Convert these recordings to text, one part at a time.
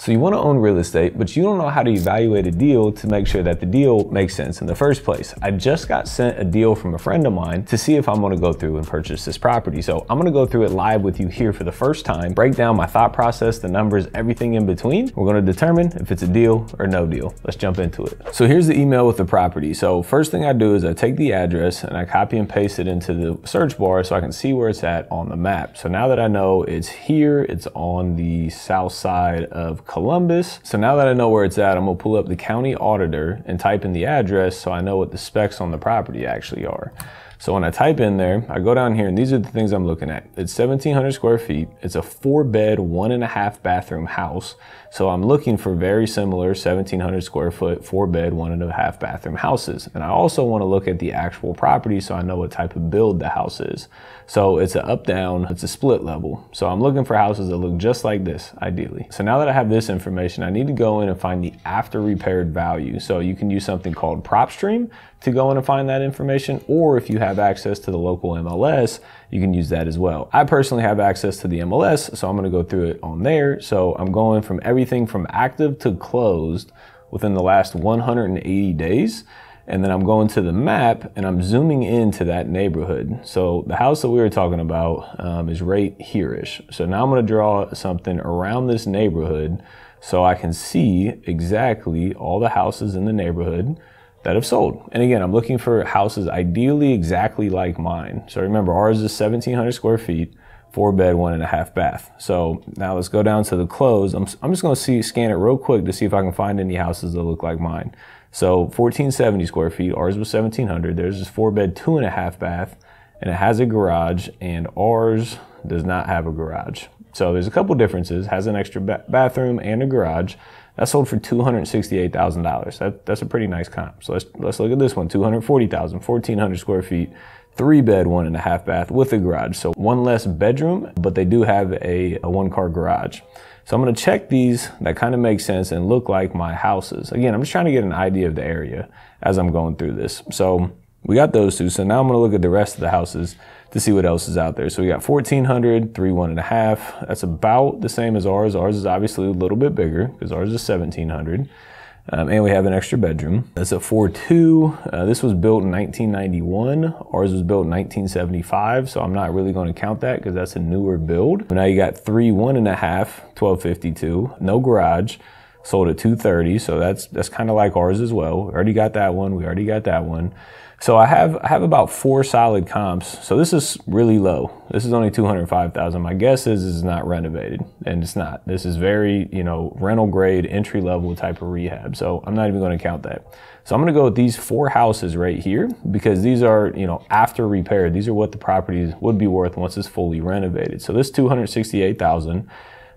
So you want to own real estate, but you don't know how to evaluate a deal to make sure that the deal makes sense in the first place. I just got sent a deal from a friend of mine to see if I'm going to go through and purchase this property. So I'm going to go through it live with you here for the first time, break down my thought process, the numbers, everything in between. We're going to determine if it's a deal or no deal. Let's jump into it. So here's the email with the property. So first thing I do is I take the address and I copy and paste it into the search bar so I can see where it's at on the map. So now that I know it's here, it's on the south side of Columbus. So now that I know where it's at, I'm gonna pull up the county auditor and type in the address so I know what the specs on the property actually are. So when I type in there, I go down here and these are the things I'm looking at. It's 1,700 square feet. It's a 4-bed, 1.5 bathroom house. So I'm looking for very similar 1,700 square foot, 4-bed, 1.5 bathroom houses. And I also want to look at the actual property so I know what type of build the house is. So it's a up down, it's a split level. So I'm looking for houses that look just like this, ideally. So now that I have this information, I need to go in and find the after repaired value. So you can use something called Propstream to go in and find that information, or if you have access to the local MLS, you can use that as well. I personally have access to the MLS, so I'm gonna go through it on there. So I'm going from everything from active to closed within the last 180 days. And then I'm going to the map and I'm zooming into that neighborhood. So the house that we were talking about is right here-ish. So now I'm gonna draw something around this neighborhood so I can see exactly all the houses in the neighborhood that have sold. And again, I'm looking for houses ideally exactly like mine. So remember, ours is 1,700 square feet, 4-bed, 1.5 bath. So now let's go down to the close. I'm just gonna scan it real quick to see if I can find any houses that look like mine. So 1,470 square feet, ours was 1,700. There's this 4-bed, 2.5 bath, and it has a garage, and ours does not have a garage. So there's a couple differences, has an extra bathroom and a garage. That sold for $268,000. That's a pretty nice comp. So let's look at this one, $240,000, 1,400 square feet, 3-bed, 1.5 bath with a garage. So one less bedroom, but they do have a 1-car garage. So I'm gonna check these that kind of make sense and look like my houses. Again, I'm just trying to get an idea of the area as I'm going through this. So we got those two. So now I'm gonna look at the rest of the houses to see what else is out there. So we got 1,400, 3, 1.5. That's about the same as ours. Ours is obviously a little bit bigger because ours is 1,700. And we have an extra bedroom. That's a 4.2. This was built in 1991. Ours was built in 1975. So I'm not really going to count that because that's a newer build. Now you got 3, 1.5, 1,252. No garage. Sold at $230. So that's kind of like ours as well. We already got that one. We already got that one. So I have about 4 solid comps. So this is really low. This is only $205,000. My guess is it's not renovated, and it's not. This is very, rental grade, entry level type of rehab. So I'm not even going to count that. So I'm going to go with these 4 houses right here because these are, after repair. These are what the properties would be worth once it's fully renovated. So this $268,000.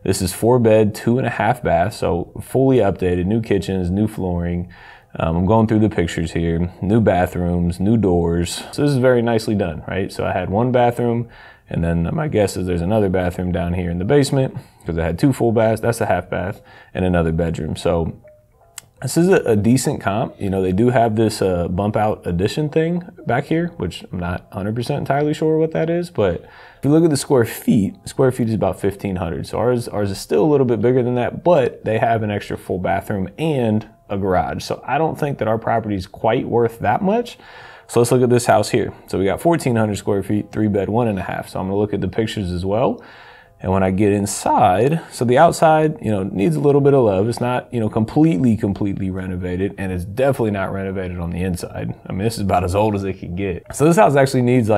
This is 4-bed, 2.5 bath. So fully updated, new kitchens, new flooring. I'm going through the pictures here, new bathrooms, new doors. So this is very nicely done, right? So I had 1 bathroom, and then my guess is there's another bathroom down here in the basement because I had 2 full baths, that's a half bath, and another bedroom. So this is a decent comp. They do have this bump out addition thing back here, which I'm not 100% entirely sure what that is, but if you look at the square feet is about 1,500. So ours is still a little bit bigger than that, but they have an extra full bathroom and a garage. So I don't think that our property is quite worth that much. So let's look at this house here. So we got 1,400 square feet, 3-bed, 1.5. So I'm gonna look at the pictures as well. And when I get inside, so the outside, needs a little bit of love. It's not, completely renovated, and it's definitely not renovated on the inside. I mean, this is about as old as it could get. So this house actually needs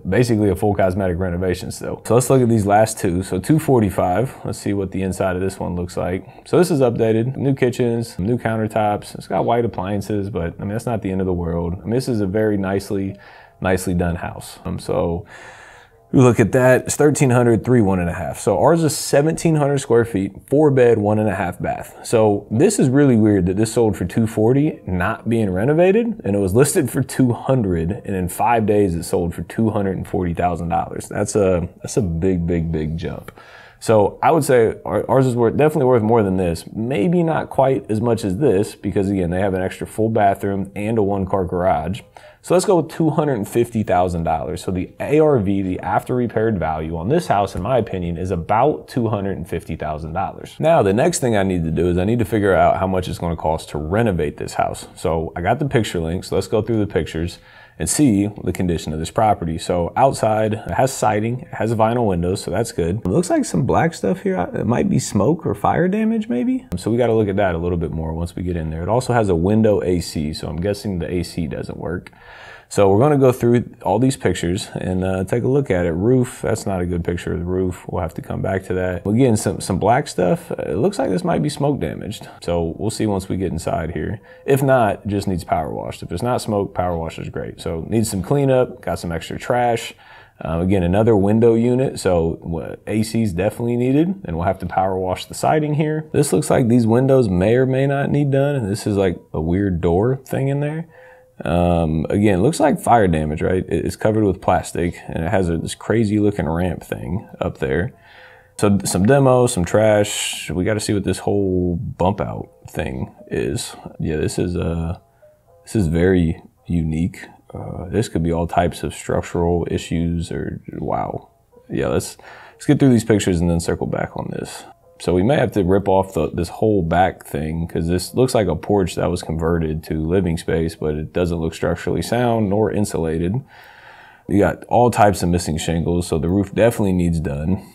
basically a full cosmetic renovation still. So let's look at these last 2. So 245, let's see what the inside of this one looks like. So this is updated, new kitchens, new countertops. It's got white appliances, but I mean, that's not the end of the world. I mean, this is a very nicely done house. So we look at that, it's 1,300, 3, 1.5. So ours is 1,700 square feet, 4-bed, 1.5 bath. So this is really weird that this sold for $240, not being renovated, and it was listed for $200, and in 5 days it sold for $240,000. That's a big jump. So I would say ours is definitely worth more than this. Maybe not quite as much as this because again, they have an extra full bathroom and a 1-car garage. So let's go with $250,000. So the ARV, the after repaired value on this house, in my opinion, is about $250,000. Now, the next thing I need to do is I need to figure out how much it's going to cost to renovate this house. So I got the picture links. Let's go through the pictures and see the condition of this property. So outside, it has siding, it has vinyl windows, so that's good. It looks like some black stuff here. It might be smoke or fire damage maybe. So we gotta look at that a little bit more once we get in there. It also has a window AC, so I'm guessing the AC doesn't work. So we're gonna go through all these pictures and take a look at it. Roof, that's not a good picture of the roof. We'll have to come back to that. Again, some black stuff. It looks like this might be smoke damaged. So we'll see once we get inside here. If not, it just needs power washed. If it's not smoke, power wash is great. So needs some cleanup, got some extra trash. Again, another window unit, so AC is definitely needed, and we'll have to power wash the siding here. This looks like these windows may or may not need done, and this is like a weird door thing in there. Again, looks like fire damage, right? It's covered with plastic and it has this crazy looking ramp thing up there. So some demo, some trash. We got to see what this whole bump out thing is. Yeah, this is very unique. This could be all types of structural issues or wow. Yeah, let's get through these pictures and then circle back on this. So we may have to rip off this whole back thing because this looks like a porch that was converted to living space, but it doesn't look structurally sound nor insulated. You got all types of missing shingles, so the roof definitely needs done.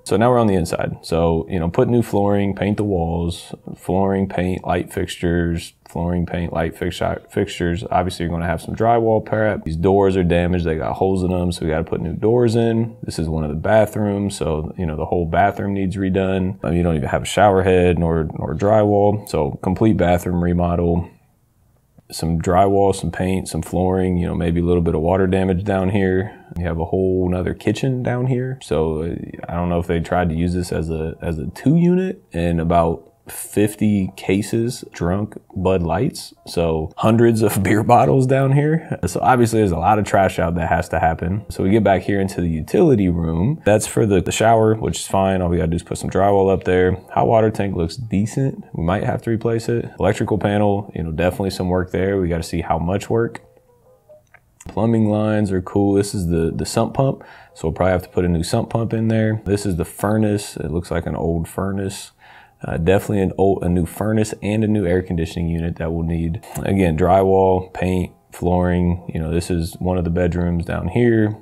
So now we're on the inside. So, you know, put new flooring, paint the walls, flooring, paint, light fixtures, flooring, paint, light fixtures. Obviously, you're going to have some drywall prep. These doors are damaged. They got holes in them, so we got to put new doors in. This is one of the bathrooms, so, you know, the whole bathroom needs redone. You don't even have a shower head nor drywall, so complete bathroom remodel. Some drywall, some paint, some flooring, you know, maybe a little bit of water damage down here. You have a whole nother kitchen down here. So I don't know if they tried to use this as a 2-unit and about 50 cases drunk Bud Lights. So hundreds of beer bottles down here. So obviously there's a lot of trash out that has to happen. So we get back here into the utility room. That's for the shower, which is fine. All we gotta do is put some drywall up there. Hot water tank looks decent. We might have to replace it. Electrical panel, you know, definitely some work there. We gotta see how much work. Plumbing lines are cool. This is the sump pump. So we'll probably have to put a new sump pump in there. This is the furnace. It looks like an old furnace. Definitely a new furnace and a new air conditioning unit that we'll need. Again, drywall, paint, flooring. You know, this is one of the bedrooms down here.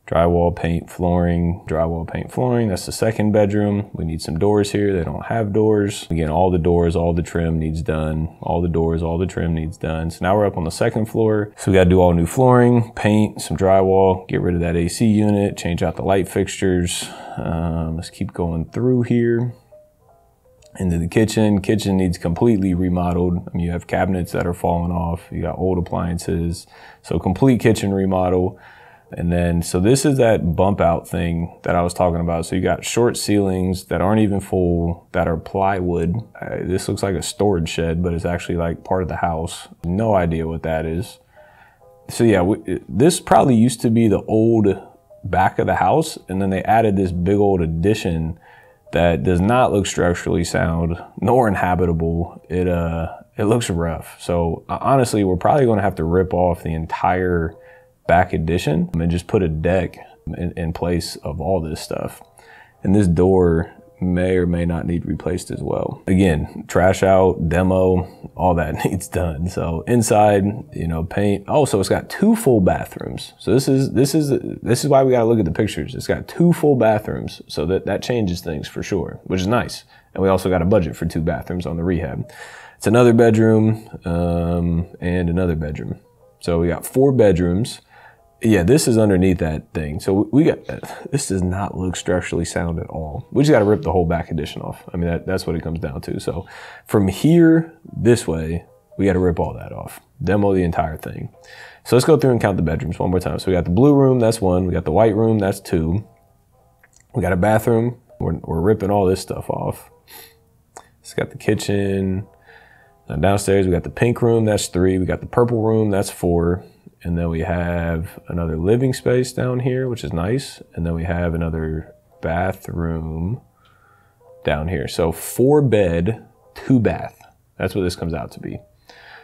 Drywall, paint, flooring, drywall, paint, flooring. That's the second bedroom. We need some doors here. They don't have doors. Again, all the doors, all the trim needs done. All the doors, all the trim needs done. So now we're up on the second floor. So we got to do all new flooring, paint, some drywall, get rid of that AC unit, change out the light fixtures. Let's keep going through here. Into the kitchen. Kitchen needs completely remodeled. I mean, you have cabinets that are falling off. You got old appliances. So complete kitchen remodel. And then, so this is that bump out thing that I was talking about. So you got short ceilings that aren't even full, that are plywood. This looks like a storage shed, but it's actually like part of the house. No idea what that is. So yeah, this probably used to be the old back of the house. And then they added this big old addition that does not look structurally sound nor inhabitable. It looks rough. So honestly, we're probably going to have to rip off the entire back addition and just put a deck in place of all this stuff. And this door may or may not need replaced as well. Again, trash out, demo, all that needs done. So inside, you know, paint. Oh, so it's got 2 full bathrooms. So this is why we got to look at the pictures. It's got 2 full bathrooms, so that changes things for sure, which is nice. And we also got a budget for 2 bathrooms on the rehab. It's another bedroom and another bedroom. So we got 4 bedrooms. Yeah, this is underneath that thing. So this does not look structurally sound at all. We just got to rip the whole back addition off. I mean, that's what it comes down to. So from here this way, we got to rip all that off, demo the entire thing. So let's go through and count the bedrooms one more time. So we got the blue room, that's 1. We got the white room, that's 2. We got a bathroom. We're ripping all this stuff off. It's got the kitchen. Now downstairs, we got the pink room, that's 3. We got the purple room, that's 4. And then we have another living space down here, which is nice. And then we have another bathroom down here. So 4 bed, 2 bath. That's what this comes out to be.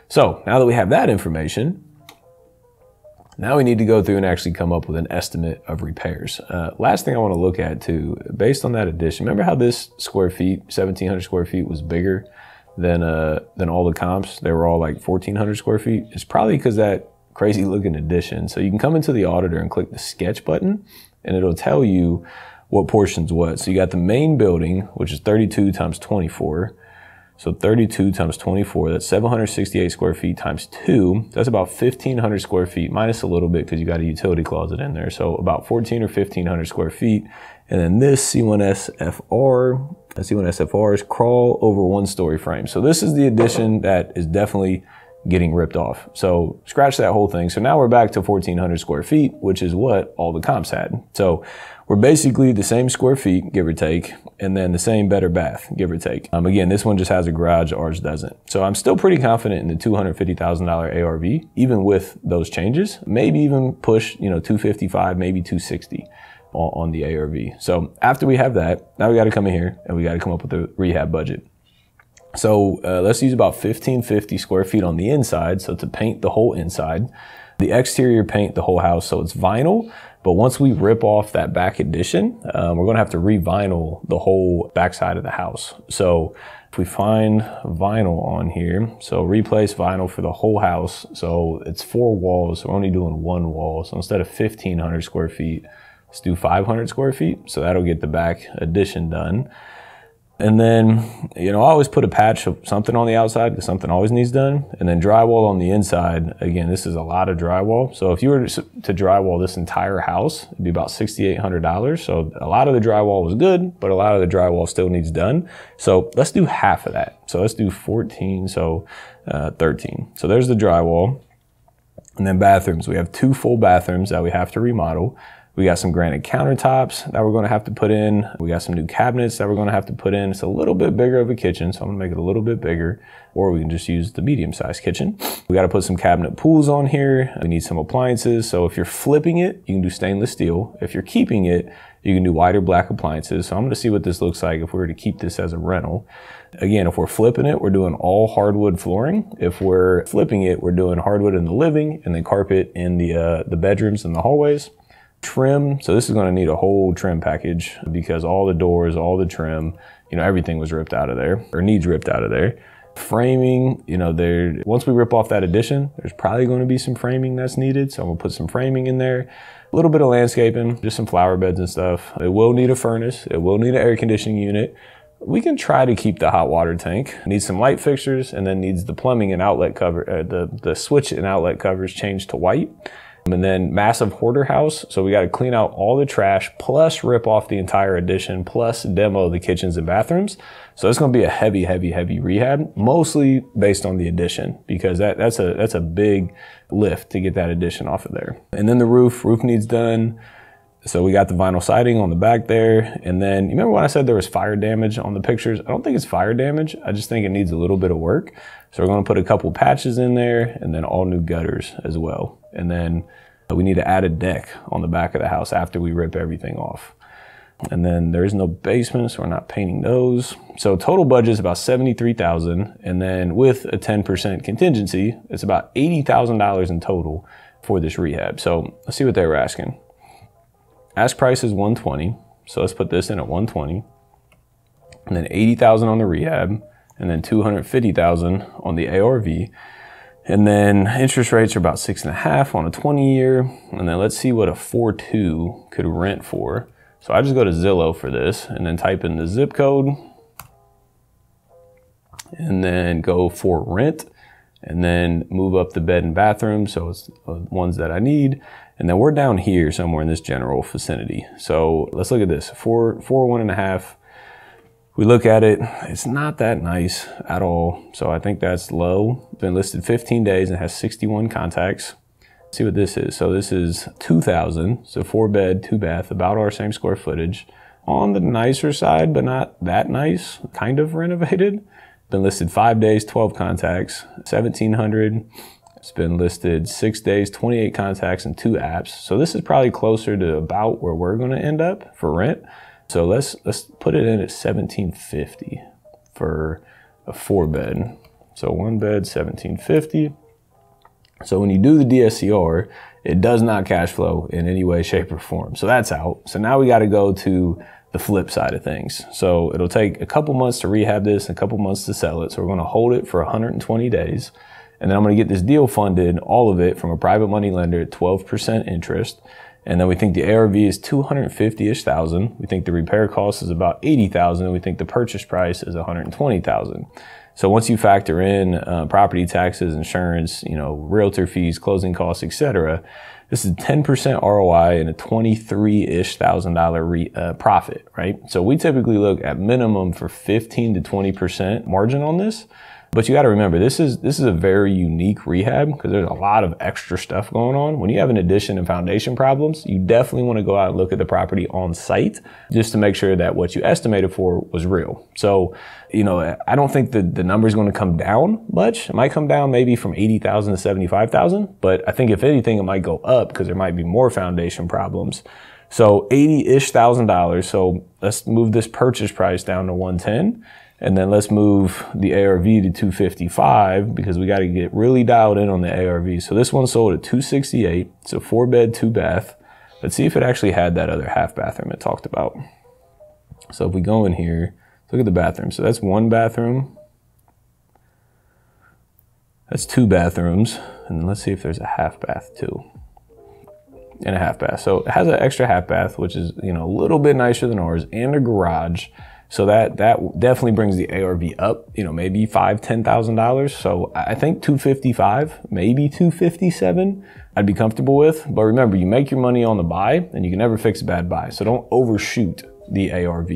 So now that we have that information, now we need to go through and actually come up with an estimate of repairs. Last thing I want to look at too, based on that addition, remember how this square feet, 1,700 square feet was bigger than all the comps? They were all like 1,400 square feet. It's probably because that crazy looking addition. So you can come into the auditor and click the sketch button and it'll tell you what portion's what. So you got the main building, which is 32 times 24. So 32 times 24, that's 768 square feet times 2. That's about 1,500 square feet, minus a little bit because you got a utility closet in there. So about 1,400 or 1,500 square feet. And then this C1SFR, C1SFR is crawl over 1-story frame. So this is the addition that is definitely getting ripped off. So scratch that whole thing. So now we're back to 1,400 square feet, which is what all the comps had. So we're basically the same square feet, give or take, and then the same better bath, give or take. Again, this one just has a garage, ours doesn't. So I'm still pretty confident in the $250,000 ARV, even with those changes. Maybe even push, $255, maybe $260 on the ARV. So after we have that, now we got to come in here and we got to come up with a rehab budget. So let's use about 1,550 square feet on the inside, so to paint the whole inside. The exterior paint the whole house, so it's vinyl. But once we rip off that back addition, we're gonna have to re-vinyl the whole backside of the house. So if we find vinyl on here, so replace vinyl for the whole house. So it's 4 walls, so we're only doing 1 wall. So instead of 1,500 square feet, let's do 500 square feet. So that'll get the back addition done. And then, I always put a patch of something on the outside because something always needs done. And then drywall on the inside. Again, this is a lot of drywall. So if you were to drywall this entire house, it'd be about $6,800. So a lot of the drywall was good, but a lot of the drywall still needs done. So let's do half of that. So let's do 14, so 13. So there's the drywall. And then bathrooms. We have 2 full bathrooms that we have to remodel. We got some granite countertops that we're going to have to put in. We got some new cabinets that we're going to have to put in. It's a little bit bigger of a kitchen, so I'm going to make it a little bit bigger, or we can just use the medium-sized kitchen. We got to put some cabinet pools on here. We need some appliances. So if you're flipping it, you can do stainless steel. If you're keeping it, you can do white or black appliances. So I'm going to see what this looks like if we were to keep this as a rental. Again, if we're flipping it, we're doing all hardwood flooring. If we're flipping it, we're doing hardwood in the living and then carpet in the bedrooms and the hallways. Trim, so this is going to need a whole trim package because all the doors, all the trim, everything was ripped out of there or needs ripped out of there. Framing, once we rip off that addition, there's probably going to be some framing that's needed. So I'm going to put some framing in there, a little bit of landscaping, just some flower beds and stuff. It will need a furnace. It will need an air conditioning unit. We can try to keep the hot water tank. It needs some light fixtures and then needs the plumbing and outlet cover, the switch and outlet covers changed to white. And then massive hoarder house. So we got to clean out all the trash, plus rip off the entire addition, plus demo the kitchens and bathrooms. So it's going to be a heavy, heavy, heavy rehab, mostly based on the addition, because that's a big lift to get that addition off of there. And then the roof needs done. So we got the vinyl siding on the back there. And then you remember when I said there was fire damage on the pictures? I don't think it's fire damage. I just think it needs a little bit of work. So we're going to put a couple patches in there and then all new gutters as well. And then we need to add a deck on the back of the house after we rip everything off. And then there is no basement, so we're not painting those. So total budget is about $73,000. And then with a 10% contingency, it's about $80,000 in total for this rehab. So let's see what they were asking. Ask price is $120. So let's put this in at $120. And then $80,000 on the rehab. And then $250,000 on the ARV. And then interest rates are about 6.5 on a 20-year. And then let's see what a 4.2 could rent for. So I just go to Zillow for this and then type in the zip code and then go for rent and then move up the bed and bathroom. So it's the ones that I need. And then we're down here somewhere in this general vicinity. So let's look at this, 1.5. We look at it, it's not that nice at all. So I think that's low. Been listed 15 days and has 61 contacts. Let's see what this is. So this is 2,000, so 4 bed, 2 bath, about our same square footage. On the nicer side, but not that nice, kind of renovated. Been listed 5 days, 12 contacts, 1,700. It's been listed 6 days, 28 contacts and 2 apps. So this is probably closer to about where we're gonna end up for rent. So let's put it in at 1750 for a 4-bed. So 1 bed, 1750. So when you do the DSCR, it does not cash flow in any way, shape, or form. So that's out. So now we got to go to the flip side of things. So it'll take a couple months to rehab this and a couple months to sell it. So we're going to hold it for 120 days. And then I'm going to get this deal funded, all of it from a private money lender at 12% interest. And then we think the ARV is 250-ish thousand. We think the repair cost is about 80,000. And we think the purchase price is 120,000. So once you factor in property taxes, insurance, realtor fees, closing costs, etc., this is 10% ROI and a $23-ish thousand profit, right? So we typically look at minimum for 15 to 20% margin on this. But you got to remember, this is a very unique rehab because there's a lot of extra stuff going on. When you have an addition and foundation problems, you definitely want to go out and look at the property on site just to make sure that what you estimated for was real. So, I don't think the number is going to come down much. It might come down maybe from 80,000 to 75,000, but I think if anything, it might go up because there might be more foundation problems. So 80-ish thousand. So let's move this purchase price down to 110. And then let's move the ARV to 255 because we got to get really dialed in on the ARV. So this one sold at 268. It's a 4-bed, 2-bath. Let's see if it actually had that other half bathroom it talked about. So if we go in here, look at the bathroom. So that's 1 bathroom. That's 2 bathrooms. And let's see if there's a half bath too. And a half bath. So it has an extra half bath, which is, a little bit nicer than ours, and a garage. So that definitely brings the ARV up, maybe $5,000, $10,000. So I think 255, maybe 257, I'd be comfortable with. But remember, you make your money on the buy and you can never fix a bad buy. So don't overshoot the ARV.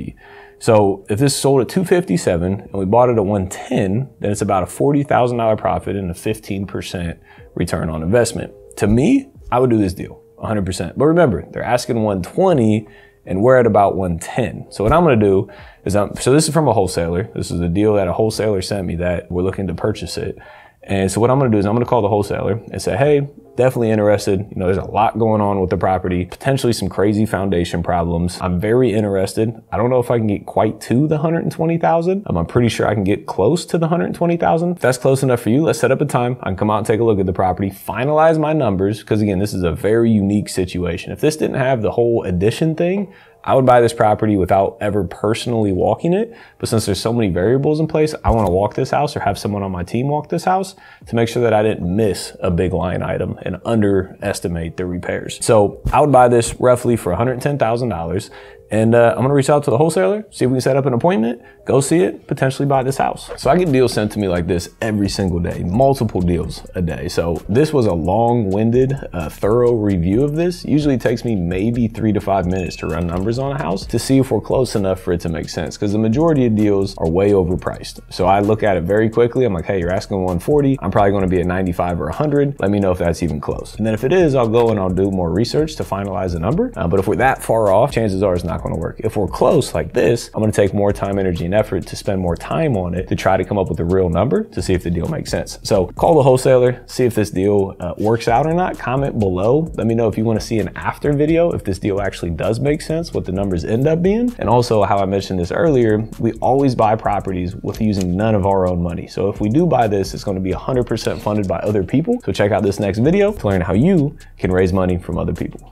So if this sold at 257 and we bought it at 110, then it's about a $40,000 profit and a 15% return on investment. To me, I would do this deal 100%. But remember, they're asking 120 and we're at about 110. So what I'm gonna do is, so this is from a wholesaler. This is a deal that a wholesaler sent me that we're looking to purchase it. And so what I'm gonna do is I'm gonna call the wholesaler and say, hey, definitely interested. There's a lot going on with the property, potentially some crazy foundation problems. I'm very interested. I don't know if I can get quite to the 120,000. I'm pretty sure I can get close to the 120,000. If that's close enough for you, let's set up a time. I can come out and take a look at the property, finalize my numbers, because again, this is a very unique situation. If this didn't have the whole addition thing, I would buy this property without ever personally walking it. But since there's so many variables in place, I want to walk this house or have someone on my team walk this house to make sure that I didn't miss a big line item and underestimate the repairs. So I would buy this roughly for $110,000. And I'm gonna reach out to the wholesaler, see if we can set up an appointment, go see it, potentially buy this house. So I get deals sent to me like this every single day, multiple deals a day. So this was a long-winded, thorough review of this. Usually it takes me maybe 3 to 5 minutes to run numbers on a house to see if we're close enough for it to make sense, because the majority of deals are way overpriced. So I look at it very quickly. I'm like, hey, you're asking 140. I'm probably gonna be at 95 or 100. Let me know if that's even close. And then if it is, I'll go and I'll do more research to finalize a number. But if we're that far off, chances are it's not going to work. If we're close like this, I'm going to take more time, energy, and effort to spend more time on it to try to come up with a real number to see if the deal makes sense. So call the wholesaler, see if this deal works out or not. Comment below. Let me know if you want to see an after video, if this deal actually does make sense, what the numbers end up being. And also, how I mentioned this earlier, we always buy properties with using none of our own money. So if we do buy this, it's going to be 100% funded by other people. So check out this next video to learn how you can raise money from other people.